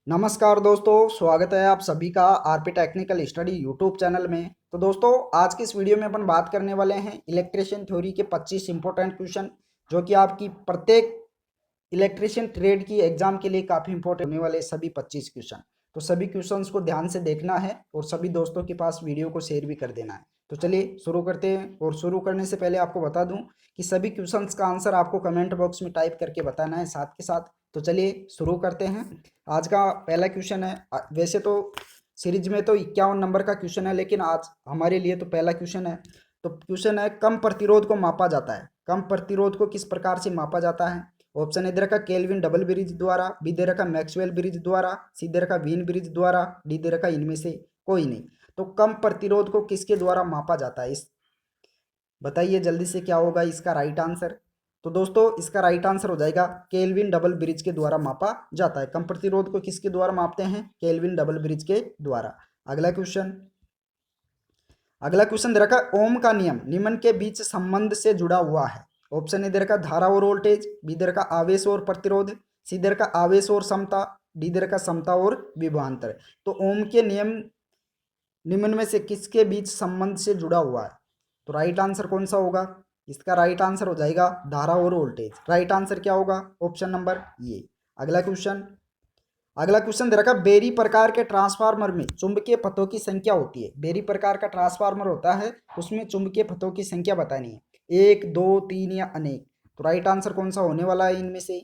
नमस्कार दोस्तों, स्वागत है आप सभी का RP technical study YouTube channel में। तो दोस्तों, आज की इस वीडियो में अपन बात करने वाले हैं इलेक्ट्रिशियन थ्योरी के 25 इंपॉर्टेंट क्वेश्चन, जो कि आपकी प्रत्येक इलेक्ट्रिशियन ट्रेड की एग्जाम के लिए काफ़ी इंपॉर्टेंट होने वाले सभी 25 क्वेश्चन। तो सभी क्वेश्चंस को ध्यान से देखना है और सभी दोस्तों के पास वीडियो को शेयर भी कर देना है। तो चलिए शुरू करते हैं। और शुरू करने से पहले आपको बता दूं कि सभी क्वेश्चंस का आंसर आपको कमेंट बॉक्स में टाइप करके बताना है साथ के साथ। तो चलिए शुरू करते हैं। आज का पहला क्वेश्चन है, वैसे तो सीरीज में तो 51 नंबर का क्वेश्चन है, लेकिन आज हमारे लिए तो पहला क्वेश्चन है। तो क्वेश्चन है, कम प्रतिरोध को मापा जाता है। कम प्रतिरोध को किस प्रकार से मापा जाता है? ऑप्शन ए दे रखा केल्विन डबल ब्रिज द्वारा, बी दे रखा मैक्सवेल ब्रिज द्वारा, सी दे रखा वीन ब्रिज द्वारा, डी दे रखा इनमें से कोई नहीं। तो कम प्रतिरोध को किसके द्वारा मापा जाता है? इस बताइए जल्दी से क्या होगा इसका राइट आंसर। तो दोस्तों, इसका राइट आंसर हो जाएगा केल्विन डबल ब्रिज के द्वारा मापा जाता है। कम प्रतिरोध को किसके द्वारा मापते हैं? केल्विन डबल ब्रिज के द्वारा। अगला क्वेश्चन, अगला क्वेश्चन दे रखा ओम का नियम निम्न के बीच संबंध से जुड़ा हुआ है। ऑप्शन ए दे रखा धारा और वोल्टेज, बी दे रखा आवेश और प्रतिरोध, सी दे रखा आवेश और समता, डी दे रखा समता और विभवांतर। तो ओम के नियम निम्न में से किसके बीच संबंध से जुड़ा हुआ है? तो राइट आंसर कौन सा होगा? इसका राइट आंसर हो जाएगा धारा और वोल्टेज। राइट आंसर क्या होगा? ऑप्शन नंबर ये। अगला क्वेश्चन, अगला क्वेश्चन दे रखा बेरी प्रकार के ट्रांसफार्मर में चुंबकीय पथों की संख्या होती है। बेरी प्रकार का ट्रांसफार्मर होता है, उसमें चुंबकीय पथों की संख्या बतानी है, एक, दो, तीन या अनेक। तो राइट आंसर कौन सा होने वाला है इनमें से?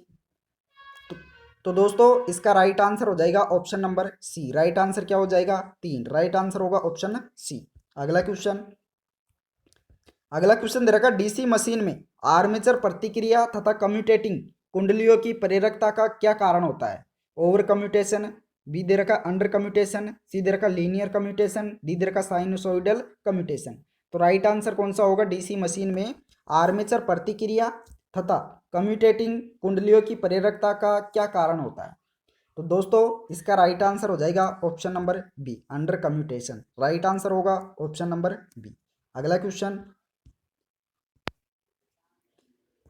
तो, तो दोस्तों, इसका राइट आंसर हो जाएगा option number C. Right answer क्या हो जाएगा? तीन। राइट आंसर होगा ऑप्शन सी। अगला क्वेश्चन, अगला क्वेश्चन दे रखा डीसी मशीन में आर्मेचर प्रतिक्रिया तथा कम्यूटेटिंग कुंडलियों की प्रेरकता का क्या कारण होता है? ओवर कम्यूटेशन, बी दे रखा अंडर कम्यूटेशन, सी दे रखा लीनियर कम्यूटेशन, डी दे रखा साइनसोइडल कम्यूटेशन। तो राइट आंसर कौन सा होगा? डीसी मशीन में आर्मेचर प्रतिक्रिया तथा कम्यूटेटिंग कुंडलियों की प्रेरकता का क्या कारण होता है? तो दोस्तों, इसका राइट आंसर हो जाएगा option number B, under commutation. Right answer होगा ऑप्शन नंबर बी। अगला क्वेश्चन,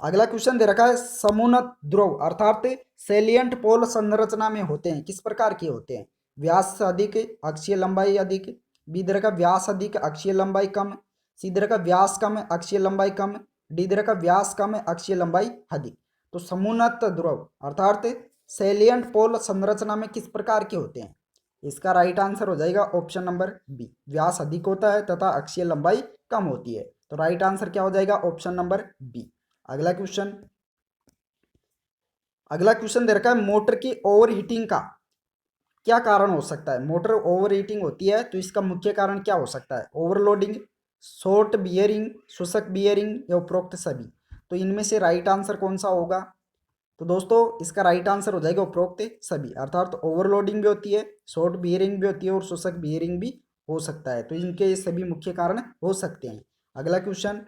अगला क्वेश्चन दे रखा है समुन्नत ध्रुव अर्थात सेलियंट पोल संरचना में होते हैं, किस प्रकार के होते हैं? व्यास अधिक, अक्षीय लंबाई अधिक, बी दे रखा व्यास अधिक अक्षीय लंबाई कम, सी दे रखा व्यास कम अक्षीय लंबाई कम, डी दे रखा व्यास कम अक्षीय लंबाई अधिक। तो समुन्नत ध्रुव अर्थात सेलियंट पोल संरचना में किस प्रकार के होते हैं? इसका राइट आंसर हो जाएगा ऑप्शन नंबर बी, व्यास अधिक होता है तथा अक्षीय लंबाई कम होती है। तो राइट आंसर क्या हो जाएगा? Option number B. अगला क्वेश्चन, अगला क्वेश्चन दे रखा है मोटर की ओवर हीटिंग का क्या कारण हो सकता है? मोटर ओवर हीटिंग होती है तो इसका मुख्य कारण क्या हो सकता है? ओवरलोडिंग, शॉर्ट बियरिंग, शुष्क बियरिंग या उपरोक्त सभी। तो इनमें से राइट आंसर कौन सा होगा? तो दोस्तों, इसका राइट आंसर हो जाएगा उपरोक्त सभी, अर्थात ओवरलोडिंग भी होती है, शॉर्ट बियरिंग भी होती है और शुष्क बियरिंग भी हो सकता है। तो इनके ये सभी मुख्य कारण हो सकते हैं। अगला क्वेश्चन,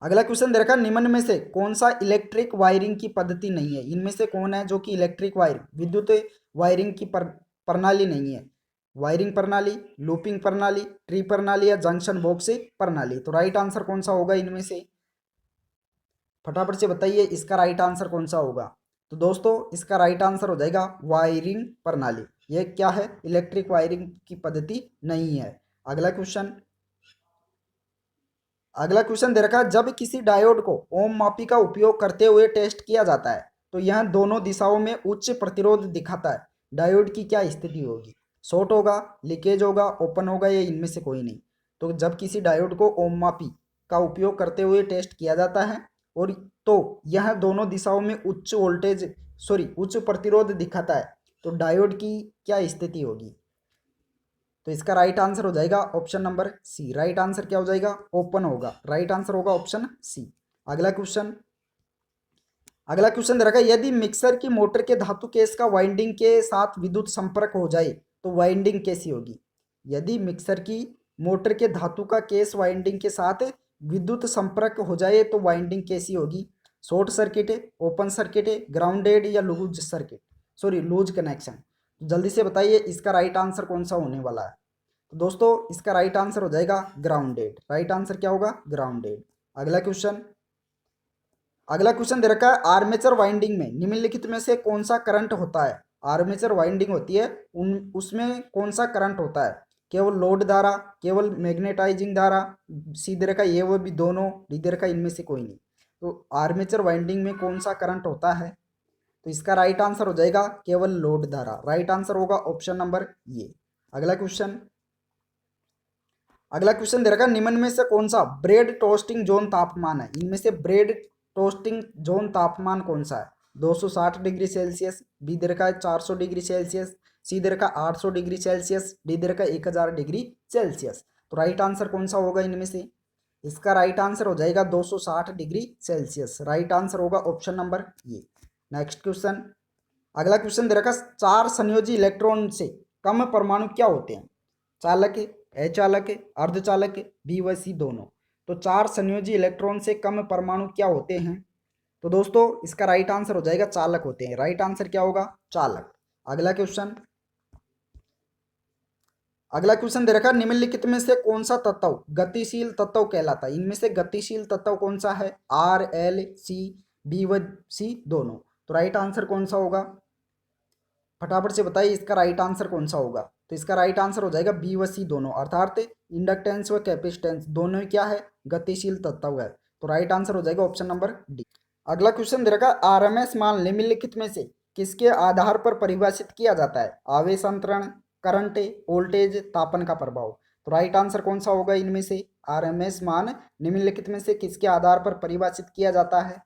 अगला क्वेश्चन दे रखा निम्न में से कौन सा इलेक्ट्रिक वायरिंग की पद्धति नहीं है? इनमें से कौन है जो कि इलेक्ट्रिक वायरिंग विद्युत वायरिंग की प्रणाली नहीं है? वायरिंग प्रणाली, लूपिंग प्रणाली, ट्री प्रणाली या जंक्शन बॉक्स प्रणाली। तो राइट आंसर कौन सा होगा इनमें से? फटाफट से बताइए इसका राइट आंसर कौन सा होगा। तो दोस्तों, इसका राइट आंसर हो जाएगा वायरिंग प्रणाली। ये क्या है? इलेक्ट्रिक वायरिंग की पद्धति नहीं है। अगला क्वेश्चन, अगला क्वेश्चन दे रखा है जब किसी डायोड को ओम मापी का उपयोग करते हुए टेस्ट किया जाता है तो यह दोनों दिशाओं में उच्च प्रतिरोध दिखाता है, डायोड की क्या स्थिति होगी? शॉर्ट होगा, लीकेज होगा, ओपन होगा या इनमें से कोई नहीं। तो जब किसी डायोड को ओम मापी का उपयोग करते हुए टेस्ट किया जाता है और तो यह दोनों दिशाओं में उच्च वोल्टेज उच्च प्रतिरोध दिखाता है, तो डायोड की क्या स्थिति होगी? तो इसका राइट आंसर हो जाएगा option number C. Right answer क्या हो जाएगा? ओपन होगा। राइट आंसर होगा ऑप्शन सी। अगला क्वेश्चन, अगला क्वेश्चन दे रखा है यदि मिक्सर की मोटर के धातु केस का वाइंडिंग के साथ विद्युत संपर्क हो जाए तो वाइंडिंग कैसी होगी? यदि मिक्सर की मोटर के धातु का केस वाइंडिंग के साथ विद्युत संपर्क हो जाए तो वाइंडिंग कैसी होगी? Short circuit, open circuit, grounded या लूज सर्किट, लूज कनेक्शन। जल्दी से बताइए इसका राइट आंसर कौन सा होने वाला है? तो दोस्तों, इसका राइट आंसर हो जाएगा ग्राउंडेड। राइट आंसर क्या होगा? ग्राउंडेड। अगला क्वेश्चन, अगला क्वेश्चन दे रखा है आर्मेचर वाइंडिंग में निम्नलिखित में से कौन सा करंट होता है? आर्मेचर वाइंडिंग होती है उसमें कौन सा करंट होता है? केवल लोड धारा, केवल मैग्नेटाइजिंग धारा, सीधे रेखा ये वो भी दोनों, सीधे रेखा इनमें से कोई नहीं। तो आर्मेचर वाइंडिंग में कौन सा करंट होता है? तो इसका राइट आंसर हो जाएगा केवल लोड धारा। राइट आंसर होगा ऑप्शन नंबर ये। अगला क्वेश्चन, अगला क्वेश्चन दे रखा है, निम्न में से कौन सा ब्रेड टोस्टिंग जोन तापमान है? इनमें से ब्रेड टोस्टिंग जोन तापमान कौन सा है? 260 डिग्री सेल्सियस, बी दे रखा है 400 डिग्री सेल्सियस, सी दे रखा है 800 डिग्री सेल्सियस, डी दे रखा है 1000 डिग्री सेल्सियस। तो राइट आंसर कौन सा होगा इनमें से? इसका राइट आंसर हो जाएगा 260 डिग्री सेल्सियस। राइट आंसर होगा ऑप्शन नंबर ये। नेक्स्ट क्वेश्चन, अगला क्वेश्चन दे रखा है, चार संयोजी इलेक्ट्रॉन से कम परमाणु क्या होते हैं? चालक, अचालक, अर्धचालक, बी व सी दोनों। तो चार संयोजी इलेक्ट्रॉन से कम परमाणु क्या होते हैं? तो दोस्तों इसका राइट आंसर हो जाएगा चालक होते हैं। राइट आंसर क्या होगा? चालक। अगला क्वेश्चन, अगला क्वेश्चन दे रखा है, निम्नलिखित में से कौन सा तत्व गतिशील तत्व कहलाता है? इनमें से गतिशील तत्व कौन सा है? आर, एल, सी, बी व सी दोनों। तो राइट आंसर कौन सा होगा? फटाफट से बताइए इसका राइट आंसर कौन सा होगा? तो इसका राइट आंसर हो जाएगा बी व सी दोनों, अर्थात इंडक्टेंस व कैपेसिटेंस दोनों ही क्या है? गतिशील तत्व है। तो राइट आंसर हो जाएगा ऑप्शन नंबर डी। अगला क्वेश्चन दे रखा है, आरएमएस मान निम्नलिखित में से किसके आधार पर परिभाषित किया जाता है? आवेश अंतरण, करंट, वोल्टेज, तापन का प्रभाव। तो राइट आंसर कौन सा होगा इनमें से? आरएमएस मान निम्नलिखित में से किसके आधार पर परिभाषित किया जाता है?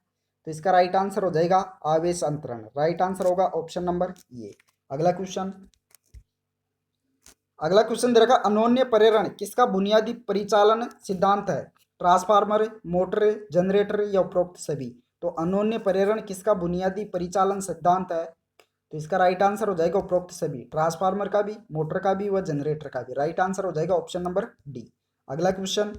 तो इसका राइट आंसर हो जाएगा आवेश अंतरण। राइट आंसर होगा ऑप्शन नंबर ये। अगला क्वेश्चन, अगला क्वेश्चन दे रखा, अनोन्य प्रेरण किसका बुनियादी परिचालन सिद्धांत है? ट्रांसफार्मर, मोटर, जनरेटर या उपरोक्त सभी। तो अनोन्य प्रेरण किसका बुनियादी परिचालन सिद्धांत है? तो इसका राइट आंसर हो जाएगा उपरोक्त सभी, ट्रांसफार्मर का भी, मोटर का भी व जनरेटर का भी। राइट आंसर हो जाएगा ऑप्शन नंबर डी। अगला क्वेश्चन,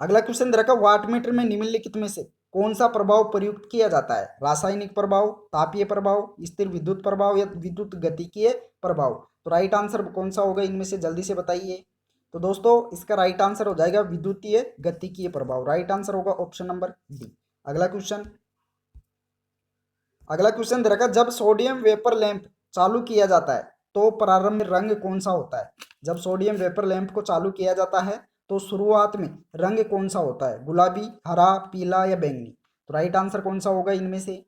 अगला क्वेश्चन दे रखा, वाटमीटर में निम्नलिखित में से कौन सा प्रभाव प्रयुक्त किया जाता है? रासायनिक प्रभाव, तापीय प्रभाव, स्थिर विद्युत प्रभाव या विद्युत गतिकीय प्रभाव। तो राइट आंसर कौन सा होगा इनमें से? जल्दी से बताइए। तो दोस्तों इसका राइट आंसर हो जाएगा विद्युतीय गतिकीय प्रभाव। राइट आंसर होगा ऑप्शन नंबर डी। अगला क्वेश्चन, अगला क्वेश्चन दे रखा, जब सोडियम वेपर लैंप चालू किया जाता है तो प्रारंभ में रंग कौन सा होता है? जब सोडियम वेपर लैंप को चालू किया जाता है तो शुरुआत में रंग कौन सा होता है? गुलाबी, हरा, पीला या बैंगनी। तो राइट आंसर कौन सा होगा इनमें से?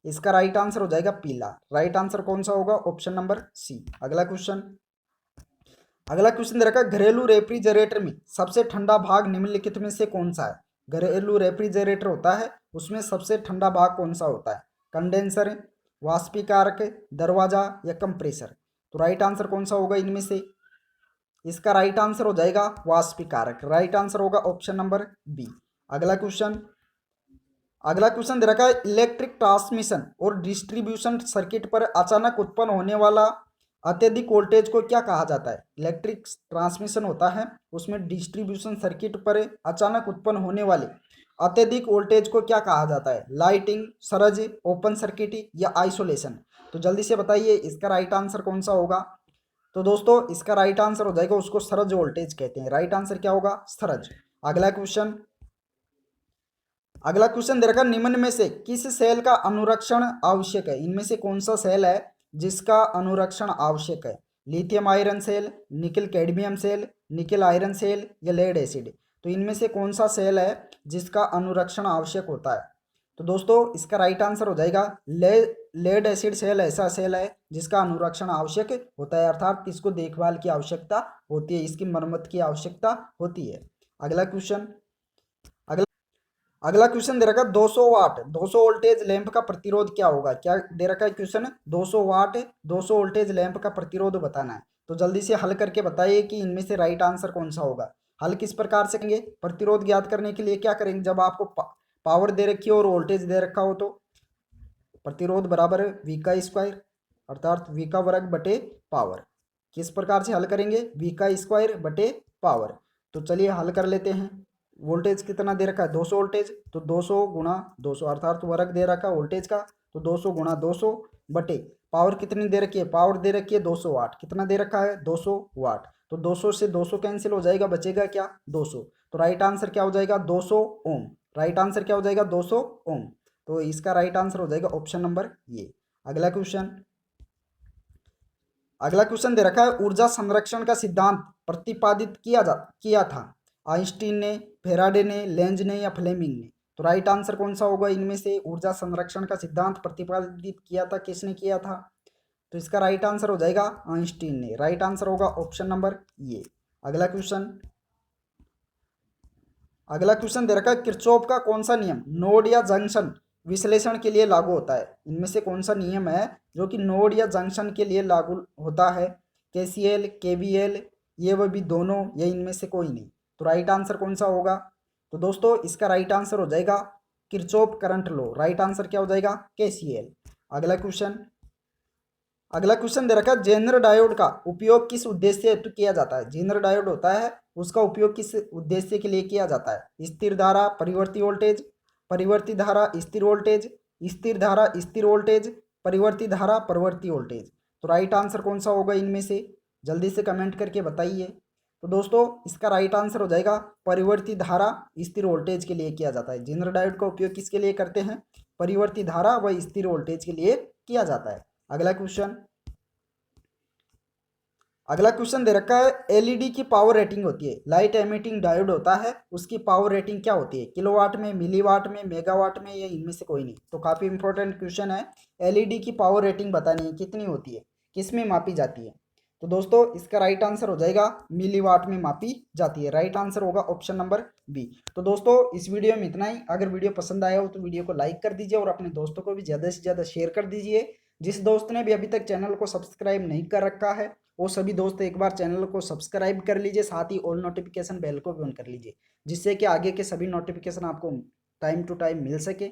इसका राइट आंसर हो जाएगा पीला। राइट आंसर कौन सा होगा? Option number C. अगला क्वेश्चन, अगला क्वेश्चन दे रखा, घरेलू रेफ्रिजरेटर में सबसे ठंडा भाग निम्नलिखित में से कौन सा है? घरेलू रेफ्रिजरेटर होता है उसमें सबसे ठंडा भाग कौन सा होता है? कंडेंसर, वाष्पीकारक, दरवाजा या कंप्रेसर। तो राइट आंसर कौन सा होगा इनमें से? इसका राइट आंसर हो जाएगा वाष्पीकारक। राइट आंसर होगा ऑप्शन नंबर बी। अगला क्वेश्चन, अगला क्वेश्चन दे रखा है, इलेक्ट्रिक ट्रांसमिशन और डिस्ट्रीब्यूशन सर्किट पर अचानक उत्पन्न होने वाला अत्यधिक वोल्टेज को क्या कहा जाता है? इलेक्ट्रिक ट्रांसमिशन होता है उसमें डिस्ट्रीब्यूशन सर्किट पर अचानक उत्पन्न होने वाले अत्यधिक वोल्टेज को क्या कहा जाता है? लाइटिंग, सरज, ओपन सर्किट या आइसोलेशन। तो जल्दी से बताइए इसका राइट आंसर कौन सा होगा? तो दोस्तों इसका राइट आंसर हो जाएगा, उसको सरज वोल्टेज कहते हैं। राइट आंसर क्या होगा? सरज। अगला क्वेश्चन, अगला क्वेश्चन दे रखा, निम्न में से किस सेल का अनुरक्षण आवश्यक है? इनमें से कौन सा सेल है जिसका अनुरक्षण आवश्यक है? Lithium iron cell, nickel cadmium cell, nickel iron cell या लेड एसिड। तो इनमें से कौन सा सेल है जिसका अनुरक्षण आवश्यक होता है? तो दोस्तों इसका राइट आंसर हो जाएगा लेड एसिड सेल ऐसा सेल है जिसका अनुरक्षण आवश्यक होता है, अर्थात इसको देखभाल की आवश्यकता होती है, इसकी मरम्मत की आवश्यकता होती है। अगला क्वेश्चन, अगला क्वेश्चन दे रखा है, 200 वाट 200 वोल्टेज लैंप का प्रतिरोध क्या होगा? क्या दे रखा है क्वेश्चन? 200 वाट 200 वोल्टेज लैंप का प्रतिरोध बताना है। तो जल्दी से हल करके बताइए कि इनमें से राइट आंसर कौन सा होगा। हल किस प्रकार से करेंगे? प्रतिरोध ज्ञात करने के लिए क्या करेंगे, जब आपको पावर दे रखी हो और वोल्टेज दे रखा हो तो प्रतिरोध बराबर वी का स्क्वायर, अर्थात वी का वर्ग बटे पावर। किस प्रकार से हल करेंगे? वी का स्क्वायर बटे पावर। तो चलिए हल कर लेते हैं। वोल्टेज कितना दे रखा है? 200 वोल्टेज, तो 200 गुणा 200 अर्थात वर्ग दे रखा है वोल्टेज का, तो 200 गुणा 200 बटे पावर कितनी दे रखी है? पावर दे रखी है 200 वाट। कितना दे रखा है? 200 वाट। तो 200 से 200 कैंसिल हो जाएगा, बचेगा क्या? 200। तो राइट आंसर क्या हो जाएगा? 200 ओम। राइट आंसर क्या हो जाएगा? 200 ओम। तो इसका राइट आंसर हो जाएगा ऑप्शन नंबर ये। अगला क्वेश्चन दे रखा है, ऊर्जा संरक्षण का सिद्धांत प्रतिपादित किया था आइंस्टीन ने, फेराडे ने, लेंज ने या फ्लेमिंग ने? तो राइट आंसर कौन सा होगा इनमें से? ऊर्जा संरक्षण का सिद्धांत प्रतिपादित किया था किसने किया था? तो इसका राइट आंसर हो जाएगा आइंस्टीन ने। राइट आंसर होगा ऑप्शन नंबर ये। अगला क्वेश्चन दे रखा है, किरचॉफ का कौन सा नियम नोड या जंक्शन विश्लेषण के लिए लागू होता है? इनमें से कौन सा नियम है जो कि नोड या जंक्शन के लिए लागू होता है? केसीएल, केवीएल, ये वो भी दोनों, या इनमें से कोई नहीं? तो राइट आंसर कौन सा होगा? तो दोस्तों इसका राइट आंसर हो जाएगा Kirchhoff current law. Right answer क्या हो जाएगा? केसीएल। अगला क्वेश्चन दे रखा है, जेनर डायोड का उपयोग किस उद्देश्य हेतु किया जाता है? जेनर डायोड होता है, उसका उपयोग किस उद्देश्य के लिए किया जाता है? स्थिर धारा परिवर्ती वोल्टेज, परिवर्ती धारा स्थिर वोल्टेज, स्थिर धारा स्थिर वोल्टेज, परिवर्ती धारा परिवर्ती वोल्टेज? तो राइट आंसर कौन सा होगा इनमें से? जल्दी से कमेंट करके बताइए। तो दोस्तों इसका राइट आंसर हो जाएगा परिवर्ती धारा स्थिर वोल्टेज के लिए किया जाता है। जेनर डायोड का उपयोग किसके लिए करते हैं? परिवर्ती धारा व स्थिर वोल्टेज के लिए किया जाता है। अगला क्वेश्चन दे रखा है, एलईडी की पावर रेटिंग होती है, लाइट एमिटिंग डायोड होता है, उसकी पावर रेटिंग क्या होती है? किलोवाट में, मिलीवाट में, मेगावाट में, या इनमें से कोई नहीं? तो काफी इंपॉर्टेंट क्वेश्चन है। एलईडी की पावर रेटिंग बतानी है कितनी होती है, किस में मापी जाती है? तो दोस्तों इसका राइट आंसर हो जाएगा मिलीवाट में मापी जाती है। राइट आंसर होगा ऑप्शन नंबर बी। तो दोस्तों इस वीडियो में इतना ही। अगर वीडियो पसंद आया हो तो वीडियो को लाइक कर दीजिए और अपने दोस्तों को भी ज़्यादा से ज़्यादा शेयर कर दीजिए। जिस दोस्त ने भी अभी तक चैनल को सब्सक्राइब नहीं कर रखा है वो सभी दोस्त एक बार चैनल को सब्सक्राइब कर लीजिए, साथ ही ऑल नोटिफिकेशन बेल को भी ऑन कर लीजिए, जिससे कि आगे के सभी नोटिफिकेशन आपको टाइम टू टाइम मिल सके।